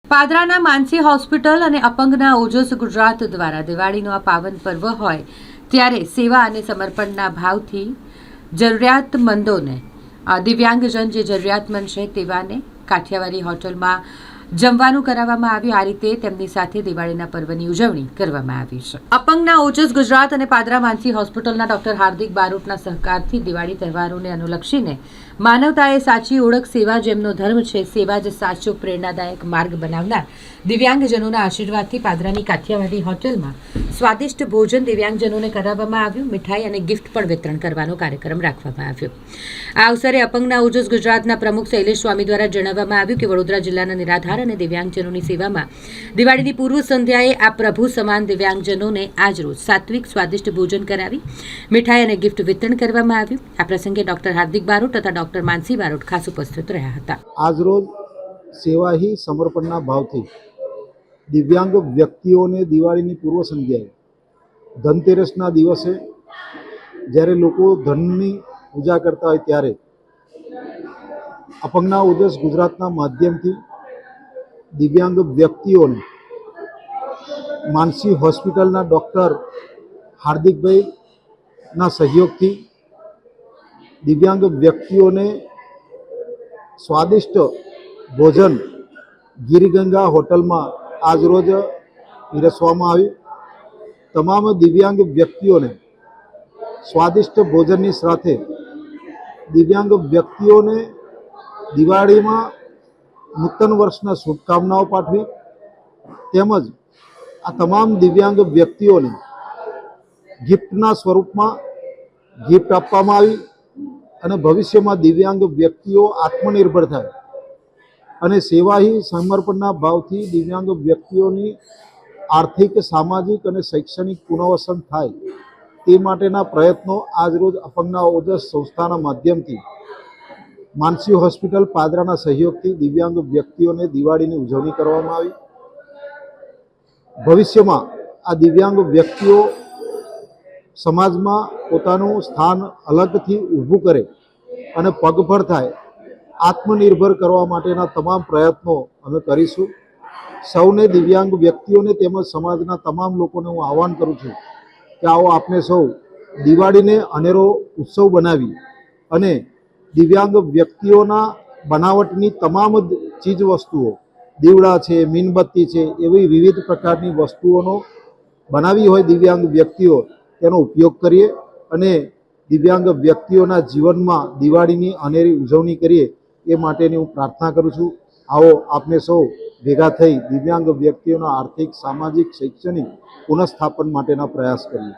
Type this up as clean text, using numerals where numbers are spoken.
પાદરાના માનસી hospital અને અપંગના ઓજસ ગુજરાત દ્વારા દિવાળીનો આ પાવન પર્વ હોય ત્યારે સેવા અને સમર્પણના ભાવથી જરૂરિયાતમંદોને દિવ્યાંગજન જે જરૂરિયાતમંદ છે તેવાને કાઠિયાવાડી હોટલમાં જમવાનું કરાવવામાં આવ્યું। આ રીતે તેમની સાથે દિવાળીના પર્વની ઉજવણી કરવામાં આવી છે। અપંગના ઓજસ ગુજરાત અને પાદરા માનસી હોસ્પિટલના ડોક્ટર હાર્દિક બારોટના સહકારથી દિવાળી તહેવારોને અનુલક્ષીને માનવતાએ સાચી ઓળખ, સેવા જેમનો ધર્મ છે, સેવા જ સાચો પ્રેરણાદાયક માર્ગ બનાવનાર દિવ્યાંગજનોના આશીર્વાદથી પાદરાની કાઠિયાવાડી હોટલમાં સ્વાદિષ્ટ ભોજન દિવ્યાંગજનોને કરાવવામાં આવ્યું। મીઠાઈ અને ગિફ્ટ પણ વિતરણ કરવાનો કાર્યક્રમ રાખવામાં આવ્યો। આ અવસરે અપંગના ઓજસ ગુજરાતના પ્રમુખ શૈલેષ સ્વામી દ્વારા જણાવવામાં આવ્યું કે વડોદરા જિલ્લાના નિરાધાર અને દિવ્યાંગજનોની સેવામાં દિવાળીની પૂર્વ સંધ્યાએ આ પ્રભુ સમાન દિવ્યાંગજનોને આજરોજ સાત્વિક સ્વાદિષ્ટ ભોજન કરાવી મીઠાઈ અને ગિફ્ટ વિતરણ કરવામાં આવ્યું। આ પ્રસંગે ડોક્ટર હાર્દિક બારોટ તથા ડોક્ટર માનસી બારોટ ખાસ ઉપસ્થિત રહ્યા હતા। આજરોજ સેવા ही સમર્પણના ભાવથી દિવ્યાંગ વ્યક્તિઓને દિવાળીની પૂર્વ સંધ્યાએ ધનતેરસના દિવસે જ્યારે લોકો ધનની પૂજા કરતા હોય ત્યારે અપંગના ઓજસ ગુજરાતના માધ્યમથી દિવ્યાંગ વ્યક્તિઓને માનસી હોસ્પિટલના ડૉક્ટર હાર્દિકભાઈના સહયોગથી દિવ્યાંગ વ્યક્તિઓને સ્વાદિષ્ટ ભોજન ગિરિગંગા હોટલમાં આજરોજ પીરસવામાં આવ્યું। તમામ દિવ્યાંગ વ્યક્તિઓને સ્વાદિષ્ટ ભોજનની સાથે દિવ્યાંગ વ્યક્તિઓને દિવાળીમાં નૂતન વર્ષના શુભકામનાઓ પાઠવી તેમજ આ તમામ દિવ્યાંગ વ્યક્તિઓને ગિફ્ટના સ્વરૂપમાં ગિફ્ટ આપવામાં આવી અને ભવિષ્યમાં દિવ્યાંગ વ્યક્તિઓ આત્મનિર્ભર થાય અને સેવા ही સમર્પણના ભાવથી દિવ્યાંગ વ્યક્તિઓની આર્થિક, સામાજિક અને શૈક્ષણિક પુનર્વસન થાય તે માટેના પ્રયત્નો આજરોજ અપંગના ઓજસ સંસ્થાના માધ્યમથી માનસી હોસ્પિટલ પાદરાના સહયોગથી દિવ્યાંગ વ્યક્તિઓને દિવાળીની ઉજવણી કરવામાં આવી। ભવિષ્યમાં આ દિવ્યાંગ વ્યક્તિઓ સમાજમાં પોતાનું સ્થાન અલગથી ઊભું કરે અને પગભર થાય, આત્મનિર્ભર કરવા માટેના તમામ પ્રયત્નો અમે કરીશું। સૌને દિવ્યાંગ વ્યક્તિઓને તેમજ સમાજના તમામ લોકોને હું આહ્વાન કરું છું કે આવો આપણે સૌ દિવાળીને અનેરો ઉત્સવ બનાવી અને દિવ્યાંગ વ્યક્તિઓના બનાવટની તમામ ચીજ વસ્તુઓ, દીવડા છે, મીણબત્તી છે, એવી વિવિધ પ્રકારની વસ્તુઓનો બનાવી હોય દિવ્યાંગ વ્યક્તિઓ તેનો ઉપયોગ કરીએ અને દિવ્યાંગ વ્યક્તિઓના જીવનમાં દિવાળીની અનેરી ઉજવણી કરીએ એ માટેની હું પ્રાર્થના કરું છું। આવો આપણે સૌ ભેગા થઈ દિવ્યાંગ વ્યક્તિઓના આર્થિક, સામાજિક, શૈક્ષણિક પુનઃસ્થાપન માટેના પ્રયાસ કરીએ।